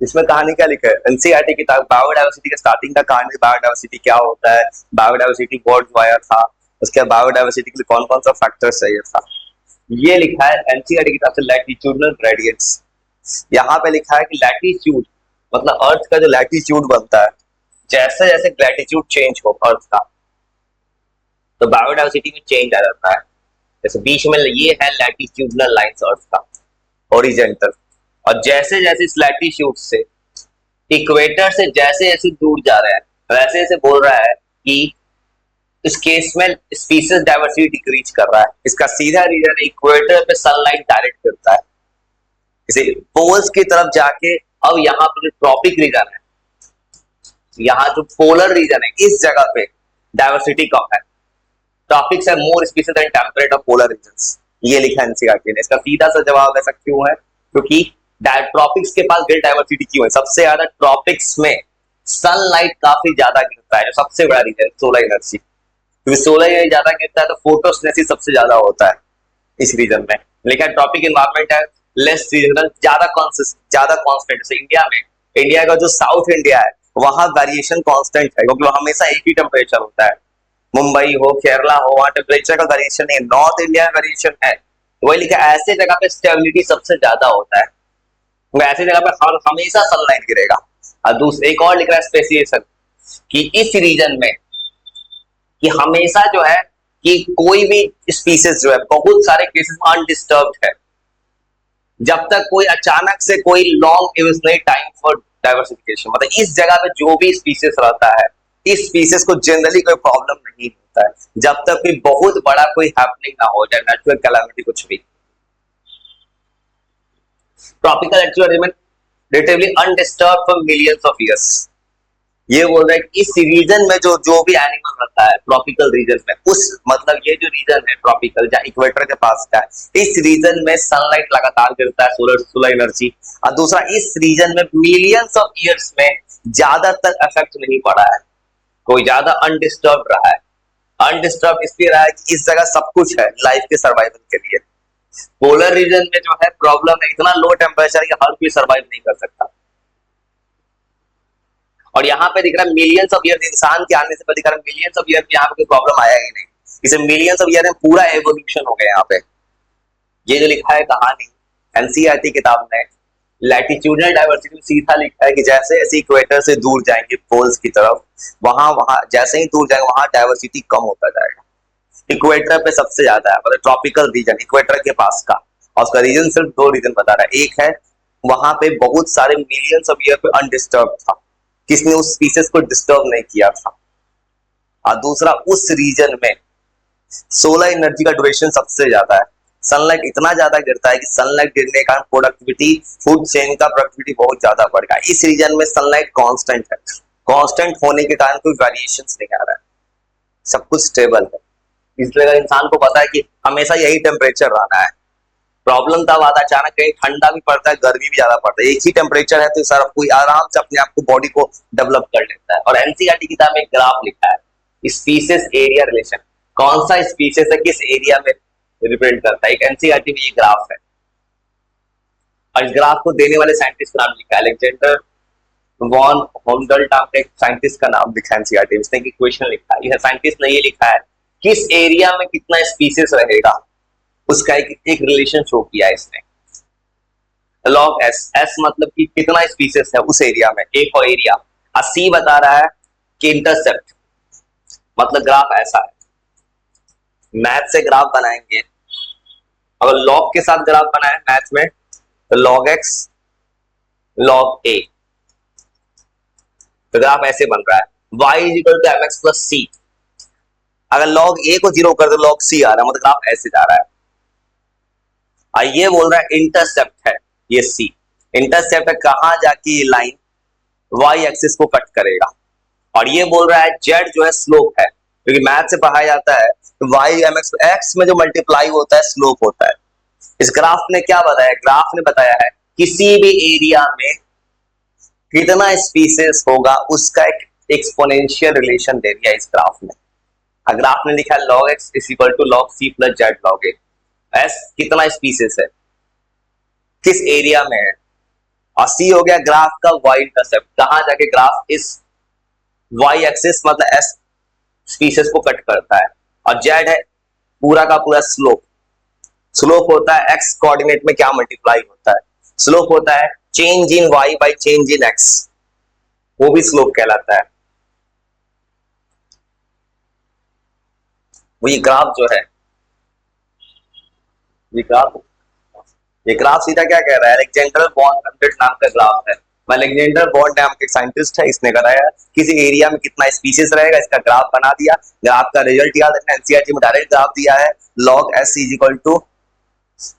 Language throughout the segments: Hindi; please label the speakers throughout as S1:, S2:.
S1: इसमें कहानी क्या लिखा है? एनसीईआरटी किताब बायोडायवर्सिटी के स्टार्टिंग का कहानी, बायोडायवर्सिटी क्या होता है, बायोडायवर्सिटी वर्ड जो आया था, उसके बाद बायोडायवर्सिटी के लिए कौन कौन सा फैक्टर्स चाहिए था, ये लिखा है एनसीईआरटी की तरफ से। लैटिट्यूडनल ग्रेडियंट्स, यहाँ पे लिखा है कि लैटिट्यूड मतलब अर्थ का जो लैटिट्यूड बनता है, जैसे जैसे लैटिट्यूड चेंज हो अर्थ का तो बायोडायवर्सिटी में चेंज आ जाता है। जैसे बीच में ये है लैटिट्यूडनल लाइंस अर्थ का, हॉरिजॉन्टल, और जैसे जैसे इस लैटिट्यूड से इक्वेटर से जैसे जैसे दूर जा रहे हैं वैसे जैसे बोल रहा है कि इस केस में स्पीसीज डाइवर्सिटी डिक्रीज कर रहा है। इसका सीधा रीजन इक्वेटर पे सनलाइट डायरेक्ट करता है, जैसे पोल्स की तरफ जाके। अब यहाँ पे जो ट्रॉपिक रीजन है, यहाँ जो पोलर रीजन है, इस जगह पे डाइवर्सिटी कम है। ट्रॉपिक्स है more species and temperate of polar regions, ये लिखा है एनसीईआरटी ने। इसका सीधा सा जवाब ऐसा क्यों है? क्योंकि ट्रॉपिक्स के पास ग्रेट डाइवर्सिटी क्यों है? सबसे ज्यादा ट्रॉपिक्स में सनलाइट काफी ज्यादा गिरता है, जो सबसे बड़ा रीजन सोलर एनर्जी, क्योंकि सोलर एनर्जी ज्यादा गिरता है तो फोटोसिंथेसिस सबसे ज्यादा होता है इस रीजन में। लेकिन ट्रॉपिक एनवायरनमेंट है लेस सीजनल, ज्यादा कांस्टेंट। जैसे इंडिया का जो साउथ इंडिया है वहां वेरिएशन कांस्टेंट है, क्योंकि हमेशा एक ही टेम्परेचर होता है। मुंबई हो, केरला हो, वहां टेम्परेचर का वेरिएशन नहीं है। नॉर्थ इंडिया में वेरिएशन है, वही लिखा है ऐसे जगह पे स्टेबिलिटी सबसे ज्यादा होता है, ऐसी जगह पर हमेशा सनलाइट गिरेगा। और दूसरा एक और लिख रहा है स्पेसिएशन कि इस रीजन में कि हमेशा जो है कि कोई भी स्पीसीज जो है बहुत सारे केसेस में अनडिस्टर्ब्ड है, जब तक कोई अचानक से कोई लॉन्ग नहीं टाइम फॉर डाइवर्सिफिकेशन, मतलब इस जगह पे जो भी स्पीसीज रहता है इस स्पीसीज को जनरली कोई प्रॉब्लम नहीं होता है, जब तक कोई बहुत बड़ा कोई हैपनिंग ना हो जाए, नेचुरल कैलामिटी कुछ भी। Tropical atmosphere remain relatively undisturbed for millions of years. ये बोल रहा है कि इस रीजन में जो भी एनिमल रहता है ट्रॉपिकल रीजन में, उस मतलब ये जो रीजन है ट्रॉपिकल जहाँ इक्वेटर के पास का है, इस रीजन में सनलाइट लगातार गिरता है, सोलर एनर्जी। और दूसरा इस रीजन में मिलियंस ऑफ इयर्स में ज्यादातर इफेक्ट नहीं पड़ा है, कोई ज्यादा अनडिस्टर्ब रहा है। अनडिस्टर्ब इसलिए रहा है कि इस जगह सब कुछ है लाइफ के सर्वाइवल के लिए। पोलर रीजन में जो है प्रॉब्लम है इतना लो टेम्परेचर कि हर कोई सर्वाइव नहीं कर सकता। और यहाँ पे दिख रहा है मिलियंस ऑफ ईयर, इंसान के आने से पहले दिख रहा है मिलियंस ऑफ ईयर यहाँ पे कोई प्रॉब्लम आया ही नहीं, इसे मिलियंस ऑफ ईयर में पूरा एवोल्यूशन हो गया यहाँ पे। ये जो लिखा है कहानी एनसीईआरटी किताब में, लैटिट्यूडनल डाइवर्सिटी सीधा लिखा है कि जैसे जैसे इक्वेटर से दूर जाएंगे पोल्स की तरफ, वहां जैसे ही दूर जाएंगे वहां डाइवर्सिटी कम होता जाएगा। इक्वेटर पे सबसे ज्यादा है, मतलब ट्रॉपिकल रीजन इक्वेटर के पास का, और उसका रीजन सिर्फ दो रीजन बता रहा है। एक है वहां पे बहुत सारे मिलियंस ऑफ ईयर पे अनडिस्टर्ब था, किसने उस स्पीसीज को डिस्टर्ब नहीं किया था। और दूसरा उस रीजन में सोलर एनर्जी का ड्यूरेशन सबसे ज्यादा है, सनलाइट इतना ज्यादा गिरता है कि सनलाइट गिरने का प्रोडक्टिविटी, फूड चेन का प्रोडक्टिविटी बहुत ज्यादा बढ़ेगा। इस रीजन में सनलाइट कांस्टेंट है, कांस्टेंट होने के कारण कोई वेरिएशंस नहीं आ रहा है, सब कुछ स्टेबल है। इसलिए इंसान को पता है कि हमेशा यही टेम्परेचर रहना है। प्रॉब्लम तब आता है अचानक कहीं ठंडा भी पड़ता है, गर्मी भी ज्यादा पड़ता है, एक ही टेम्परेचर है तो सर कोई आराम से अपने आप को बॉडी को डेवलप कर लेता है। और एनसीईआरटी की किताब में एक ग्राफ लिखा है स्पीसीज एरिया रिलेशन, कौन सा स्पीसीज है किस एरिया में रिप्रेजेंट करता है, एक एनसीईआरटी में ये ग्राफ है। और इस ग्राफ को देने वाले साइंटिस्ट का नाम लिखा है अलेक्जेंडर वॉन होमडल्ट नाम का एक साइंटिस्ट का नाम लिखा है एनसीईआरटी में, इसने एक इक्वेशन लिखा है। यह साइंटिस्ट ने ये लिखा है किस एरिया में कितना स्पीसीज रहेगा उसका एक रिलेशन शो किया है इसने। लॉग एस, एस मतलब कि कितना स्पीसीज है उस एरिया में, ए फॉर एरिया, और सी बता रहा है कि इंटरसेप्ट, मतलब ग्राफ ऐसा है। मैथ से ग्राफ बनाएंगे, अगर लॉग के साथ ग्राफ बनाए मैथ में तो लॉग एक्स लॉग ए, तो ग्राफ ऐसे बन रहा है y is equal to mx plus C. अगर लॉग ए को जीरो कर दो लॉग सी आ रहा है, मतलब ग्राफ ऐसे जा रहा है। ये बोल रहा है इंटरसेप्ट है ये सी, इंटरसेप्ट है कहां जाके ये लाइन वाई एक्सिस को कट करेगा। और ये बोल रहा है जेड जो है स्लोप है, क्योंकि मैथ से पढ़ाया जाता है वाई एम एक्स में जो मल्टीप्लाई होता है स्लोप होता है। इस ग्राफ ने क्या बताया, ग्राफ ने बताया है किसी भी एरिया में कितना स्पीसीज होगा उसका एक एक्सपोनेंशियल रिलेशन दे दिया इस ग्राफ में। ग्राफ ने लिखा है log x is equal to log c plus z log a। S कितना स्पीसीज है किस एरिया में है, और सी हो गया ग्राफ का वाई इंटरसेप्ट, कहां जाके ग्राफ इस वाई एक्सिस मतलब एस स्पीसीज को कट करता है। और जेड है पूरा का पूरा स्लोप। स्लोप होता है एक्स कोऑर्डिनेट में क्या मल्टीप्लाई होता है, स्लोप होता है change in y by change in x, वो भी स्लोप कहलाता है। वो ये ग्राफ जो है, ये ग्राफ सीधा क्या कह रहा है, अलेक्जेंडर बॉर्न हंड्रेड नाम का ग्राफ है। अलेक्जेंडर बॉर्न नाम के साइंटिस्ट है, इसने कराया किसी एरिया में कितना स्पीसीज रहेगा, इसका ग्राफ बना दिया। ग्राफ का रिजल्ट याद रखना, एनसीईआरटी में डायरेक्ट ग्राफ दिया है, log s is equal to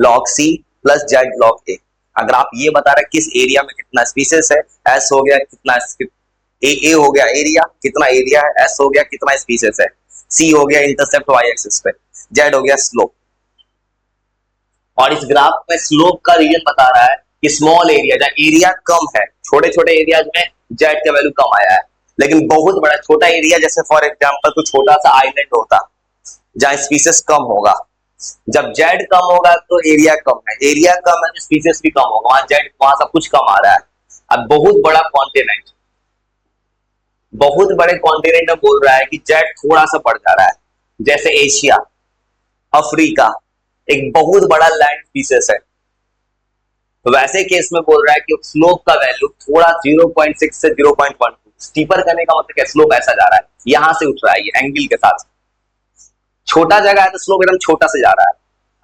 S1: log c plus z log a। अगर आप ये बता रहे किस एरिया में कितना स्पीसीज है, एस हो गया कितना, ए हो गया एरिया कितना एरिया है, एस हो गया कितना स्पीसीज है, सी हो गया इंटरसेप्ट वाई एक्सिस पे, जेड हो गया स्लोप। और इस ग्राफ में स्लोप का रीजन बता रहा है कि स्मॉल एरिया, जहां एरिया कम है, छोटे छोटे एरियाज में जेड का वैल्यू कम आया है, लेकिन बहुत बड़ा छोटा एरिया जैसे फॉर एग्जांपल कोई छोटा सा आइलैंड होता जहां स्पीसीज कम होगा, जब जेड कम होगा तो एरिया कम है, एरिया कम है तो स्पीसीज भी कम होगा, वहां जेड वहां सब कुछ कम आ रहा है। अब बहुत बड़ा कॉन्टिनेंट, बहुत बड़े कॉन्टिनेंट में बोल रहा है कि जेड थोड़ा सा बढ़ जा रहा है, जैसे एशिया, अफ्रीका एक बहुत बड़ा लैंड स्पीसीज है, तो वैसे केस में बोल रहा है कि स्लोप का वैल्यू थोड़ा 0.6 से 0.12 स्टीपर करने का मतलब क्या, स्लोप ऐसा जा रहा है, यहां से उठ रहा है ये एंगल के साथ। छोटा जगह है तो स्लोप एकदम छोटा से जा रहा है,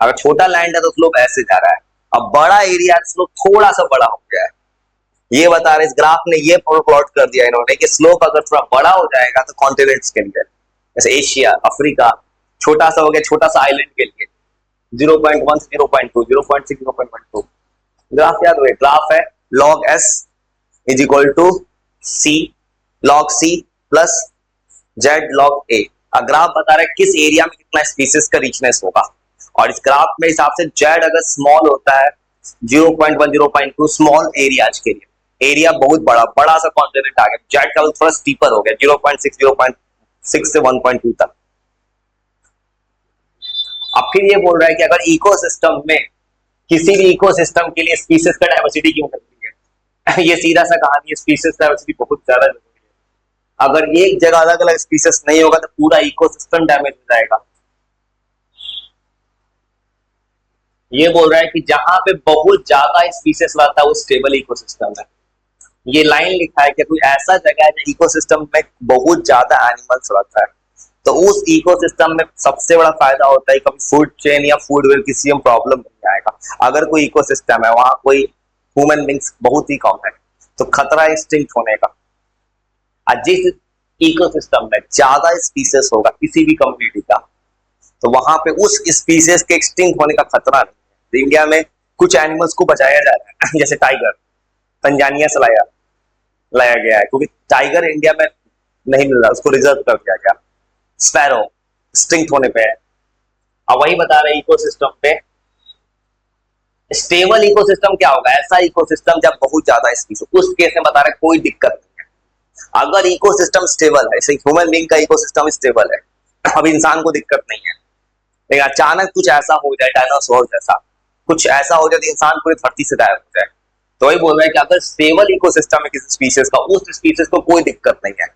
S1: अगर छोटा लैंड है तो स्लोप ऐसे जा रहा है, अब बड़ा एरिया है तो स्लोप थोड़ा सा बड़ा हो गया है। ये बता रहे इस ग्राफ ने ये प्लॉट कर दिया इन्होंने कि स्लोप अगर थोड़ा बड़ा हो जाएगा तो कॉन्टिनेंट्स के लिए, जैसे एशिया, अफ्रीका, छोटा सा हो गया छोटा सा आइलैंड के लिए 0.1 से 0.2, 0.6 0.12। ग्राफ याद हुए, ग्राफ है log s is equal to C log c plus z log a। Graph बता रहा है किस एरिया में कितना स्पीसीज का रिचनेस होगा, और इस ग्राफ में हिसाब से जेड अगर स्मॉल होता है 0.1 0.2 स्मॉल एरियाज के लिए, एरिया बहुत बड़ा, बड़ा सा कॉन्टिनेंट आ गया, जेड का थोड़ा स्टीपर हो गया 0.6 0.6 से 1.2 तक। अब फिर ये बोल रहा है कि अगर इकोसिस्टम में किसी भी इकोसिस्टम के लिए स्पीसीज का डाइवर्सिटी क्यों जरूरी है ये सीधा सा कहानी है, स्पीसीज डाइवर्सिटी बहुत ज्यादा जरूरी है। अगर एक जगह अलग अलग स्पीसीज नहीं होगा तो पूरा इकोसिस्टम डैमेज हो जाएगा। ये बोल रहा है कि जहां पे बहुत ज्यादा स्पीसीज रहता है वो स्टेबल इकोसिस्टम है। ये लाइन लिखा है कि कोई ऐसा जगह है जहां इकोसिस्टम में बहुत ज्यादा एनिमल्स रहता है, तो उस इकोसिस्टम में सबसे बड़ा फायदा होता है कभी फूड चेन या फूड वेल किसी में प्रॉब्लम नहीं आएगा। अगर कोई इकोसिस्टम है वहां कोई ह्यूमन बींग्स बहुत ही कम है तो खतरा एक्सटिंक्ट होने का। और जिस इकोसिस्टम में ज्यादा स्पीसीज होगा किसी भी कम्युनिटी का, तो वहां पे उस स्पीसीज के एक्सटिंक्ट होने का खतरा नहीं है। तो इंडिया में कुछ एनिमल्स को बचाया जा रहा है जैसे टाइगर तंजानिया से लाया गया है, क्योंकि टाइगर इंडिया में नहीं मिल रहा, उसको रिजर्व कर दिया गया। स्पैरो एक्सटिंक्ट होने पे है। अब वही बता रहे इकोसिस्टम पे स्टेबल इकोसिस्टम क्या होगा, ऐसा इकोसिस्टम जब बहुत ज्यादा स्पीसीज, उस केस में बता रहे कोई दिक्कत नहीं है। अगर इकोसिस्टम स्टेबल है, ह्यूमन बीइंग का इकोसिस्टम स्टेबल है, अब इंसान को दिक्कत नहीं है, लेकिन अचानक कुछ ऐसा हो जाए डायनासोर जैसा, कुछ ऐसा हो जाए तो इंसान पूरी धरती से गायब हो जाए। तो वही बोल रहे हैं कि अगर स्टेबल इकोसिस्टम है किसी स्पीसीज का, उस स्पीसीज को कोई दिक्कत नहीं है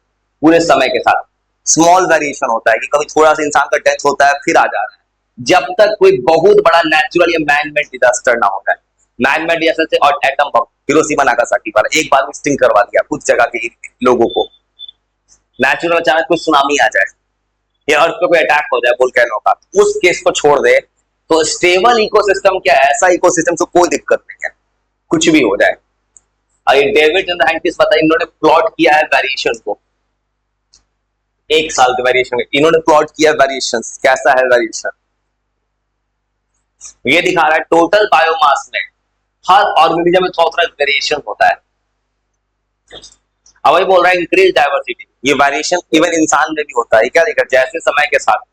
S1: पूरे समय के साथ। स्मॉल वेरिएशन होता है कि कभी थोड़ा सा इंसान का डेथ होता है फिर आ जा रहा है, जब तक कोई बहुत बड़ा नेचुरल या मैनमेड डिजास्टर ना हो जाए। मैनमेड डिजास्टर से और एटम बम हिरोशिमा नागासाकी वाला एक बार एक्सटिंक्ट करवा दिया कुछ जगह के लोगों को। नेचुरल अचानक कुछ सुनामी आ जाए या अर्थ पे कोई अटैक हो जाए वोल्केनो का, उस केस को छोड़ दे तो स्टेबल इकोसिस्टम क्या, ऐसा इकोसिस्टम से कोई दिक्कत नहीं है, कुछ भी हो जाए। अरे डेविड एंड साइंटिस्ट पता है इन्होंने प्लॉट किया है वेरिएशन को, एक साल के वेरिएशन इन्होंने प्लॉट किया वेरिएशन कैसा है वेरिएशन। ये दिखा रहा है टोटल बायोमास में हर ऑर्गेनिज्म में थोड़ा वेरिएशन होता है। अब वही बोल रहा है इंक्रीज डाइवर्सिटी, ये वेरिएशन इवन इंसान में भी होता है। क्या देखा, जैसे समय के साथ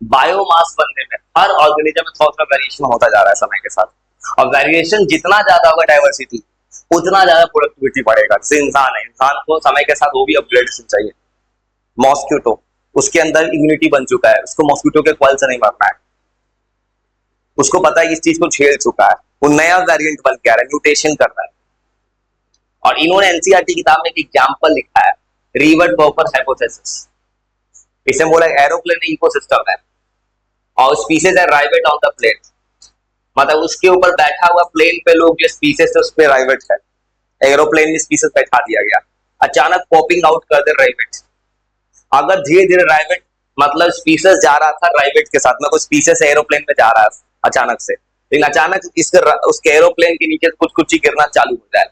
S1: बायोमास बनने में हर ऑर्गेनिज्म में थोड़ा वेरिएशन होता जा रहा है समय के साथ, और वेरिएशन जितना ज्यादा होगा डाइवर्सिटी उतना ज्यादा प्रोडक्टिविटी बढ़ेगा। जैसे इंसान है, इंसान को समय के साथ वो भी अपग्रेडेशन चाहिए। मॉस्किटो, उसके अंदर इम्यूनिटी बन चुका है, उसको मॉस्किटो के कॉल से नहीं मरना है, उसको पता है कि इस चीज को झेल चुका है, वो नया वेरिएंट बन के आ रहा है, म्यूटेशन कर रहा है। और इन्होंने एनसीईआरटी किताब में एक एग्जांपल लिखा है, रिवर्ट पर्पस हाइपोथेसिस। इसे बोला एरोप्लेन इकोसिस्टम है और स्पीसीज है राइवेट ऑन द प्लेन, मतलब उसके ऊपर बैठा हुआ प्लेन पे लोग जो स्पीसीज है उस पे राइवेट है, एरोप्लेन में स्पीसीज बैठा दिया गया, अचानक पॉपिंग आउट कर दे राइवेट। अगर धीरे धीरे राइवेट मतलब स्पीसीज जा रहा था राइवेट के साथ में, कोई स्पीसीज एरोप्लेन में जा रहा है अचानक से, लेकिन अचानक उसके एरोप्लेन के नीचे कुछ कुछ ही गिरना चालू हो जाए,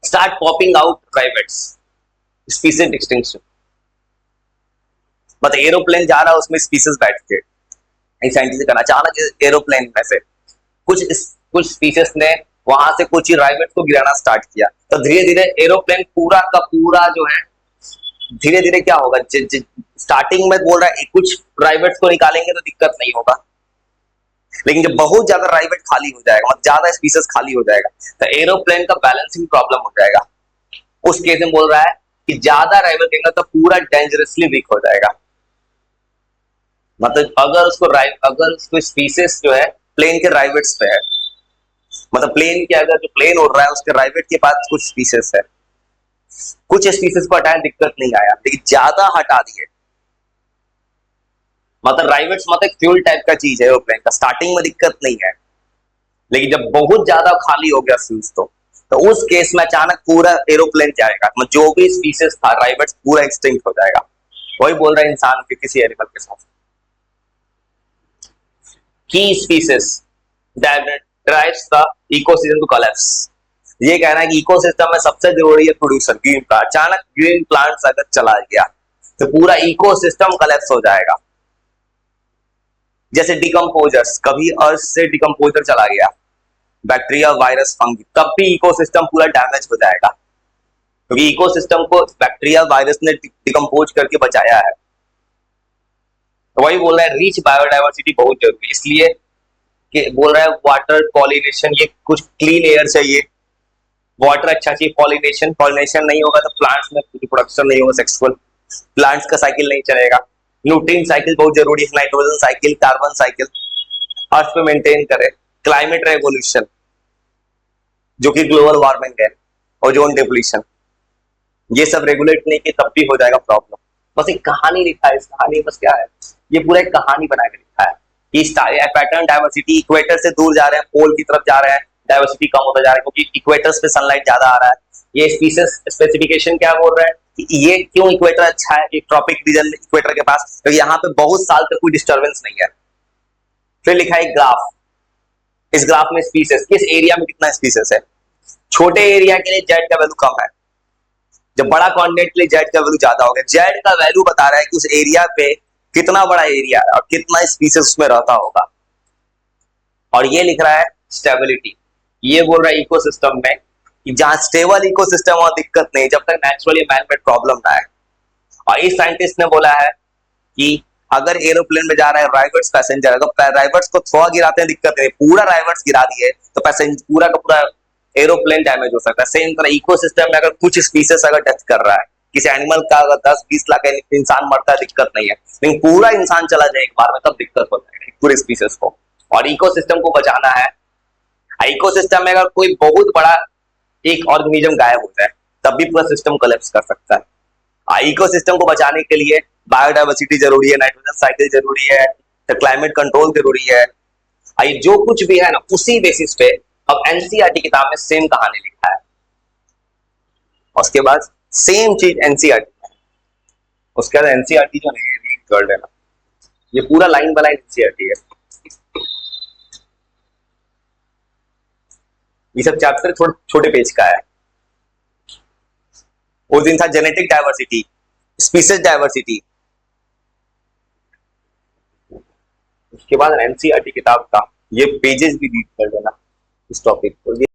S1: start popping out rivets, species extinction. मतलब एरोप्लेन जा रहा है उसमें स्पीसीज बैठ के साइंटिस्ट करना, अचानक एरोप्लेन में से कुछ स्पीसीज ने वहां से कुछ ही राइवेट को गिराना स्टार्ट किया, तो धीरे धीरे एरोप्लेन पूरा का पूरा जो है धीरे धीरे क्या होगा, स्टार्टिंग में बोल रहा है कुछ राइवेट्स को निकालेंगे तो दिक्कत नहीं होगा, लेकिन जब बहुत ज्यादा राइवेट खाली हो जाएगा, मतलब ज्यादा स्पीसीज खाली हो जाएगा, तो एरोप्लेन का बैलेंसिंग प्रॉब्लम हो जाएगा। उस केस में बोल रहा है कि ज्यादा राइवेट देंगे तो पूरा डेंजरसली वीक हो जाएगा। मतलब अगर उसको स्पीसीज जो है प्लेन के राइवेट्स पे है, मतलब प्लेन के अगर जो प्लेन उड़ रहा है उसके राइवेट के पास कुछ स्पीसीज है, कुछ स्पीसीज को हटाया दिक्कत नहीं आया, लेकिन ज्यादा हटा दिए, मतलब राइवेट्स मतलब फ्यूल टाइप का चीज है एरोप्लेन का, स्टार्टिंग में दिक्कत नहीं है, लेकिन जब बहुत ज्यादा खाली हो गया फ्यूल्स तो उस केस में अचानक पूरा एरोप्लेन जाएगा, मतलब जो भी स्पीसीज था राइवेट्स पूरा एक्सटिंक्ट हो जाएगा। वही बोल रहा है इंसान के किसी एनिमल के साथ की species drives the ecosystem to collapse. ये कहना है कि इकोसिस्टम में सबसे जरूरी है प्रोड्यूसर ग्रीन प्लांट, अचानक ग्रीन प्लांट्स अगर चला गया तो पूरा इकोसिस्टम कोलैप्स हो जाएगा। जैसे डिकम्पोजर्स, कभी अर्थ से डिकम्पोजर चला गया, बैक्टीरिया वायरस फंगी, तब भी इकोसिस्टम पूरा डैमेज हो जाएगा, क्योंकि इकोसिस्टम को बैक्टीरिया वायरस ने डिकम्पोज करके बचाया है। तो वही बोल रहा है रिच बायोडाइवर्सिटी बहुत जरूरी, इसलिए कि बोल रहा है वाटर पॉलिनेशन, ये कुछ क्लीन एयर चाहिए, वाटर अच्छा चाहिए, पॉलिनेशन नहीं होगा तो प्लांट्स में रिप्रोडक्शन नहीं होगा, सेक्सुअल प्लांट्स का साइकिल नहीं चलेगा, न्यूट्रिएंट साइकिल बहुत जरूरी है, नाइट्रोजन साइकिल, कार्बन साइकिल अर्थ पे मेंटेन करे, क्लाइमेट रेवोल्यूशन जो कि ग्लोबल वार्मिंग है, ओजोन डिप्लीशन, ये सब रेगुलेट नहीं किए तब भी हो जाएगा प्रॉब्लम। बस एक कहानी लिखा है, इस कहानी बस क्या है, ये पूरा एक कहानी बना के लिखा है कि पैटर्न डाइवर्सिटी इक्वेटर से दूर जा रहे हैं, पोल की तरफ जा रहे हैं, डाइवर्सिटी कम होता जा रहा है क्योंकि इक्वेटर्स पे सनलाइट ज्यादा आ रहा है। ये स्पीसीज स्पेसिफिकेशन क्या बोल रहा है कि ये क्यों इक्वेटर अच्छा है, एक ट्रॉपिक रीजन इक्वेटर के पास, तो यहाँ पे बहुत साल तक कोई डिस्टर्बेंस नहीं है। फिर लिखा है ग्राफ, इस ग्राफ में स्पीसीज किस एरिया में कितना स्पीसीज है, छोटे एरिया के लिए जेड का वैल्यू कम है, जब बड़ा कॉन्टिनेंट के लिए जेड का वैल्यू ज्यादा हो गया, जेड का वैल्यू बता रहा है कि उस एरिया पे कितना बड़ा एरिया है और कितना स्पीसीज उसमें रहता होगा। और ये लिख रहा है स्टेबिलिटी, ये बोल रहा है इकोसिस्टम में कि जहां स्टेबल इकोसिस्टम वहां दिक्कत नहीं, जब तक नेचुरली मैन मेड प्रॉब्लम ना आए। और इस साइंटिस्ट ने बोला है कि अगर एरोप्लेन में जा रहा है राइवर्स पैसेंजर, अगर राइवर्स को थोड़ा गिराते हैं दिक्कत नहीं, पूरा राइवर्स गिरा दिए तो पैसेंजर पूरा का पूरा एरोप्लेन डैमेज हो सकता है। सेम तरह इकोसिस्टम में अगर कुछ स्पीसीज अगर टच कर रहा है, किसी एनिमल का अगर 10-20 लाख इंसान मरता है दिक्कत नहीं है, लेकिन पूरा इंसान चला जाए एक बार में तब दिक्कत हो जाएगी पूरे स्पीसीज को। और इकोसिस्टम को बचाना है, इकोसिस्टम में अगर कोई बहुत बड़ा एक ऑर्गेनिज्म गायब हो जाए तब भी पूरा सिस्टम कोलैप्स कर सकता है। इकोसिस्टम को बचाने के लिए बायोडाइवर्सिटी जरूरी है, नाइट्रोजन साइकिल जरूरी है, तो क्लाइमेट कंट्रोल जरूरी है। जो कुछ भी है ना उसी बेसिस पे अब एनसीईआरटी किताब में सेम कहानी लिखा है, उसके बाद सेम चीज एनसीईआरटी में, उसके बाद एनसीईआरटी जो है रीड कर लेना, ये पूरा लाइन बाय लाइन एनसीईआरटी है। ये सब चैप्टर छोटे पेज का है। उस दिन था जेनेटिक डाइवर्सिटी, स्पीसीज डाइवर्सिटी, उसके बाद एनसीईआरटी किताब का ये पेजेस भी रीड कर लेना इस टॉपिक को।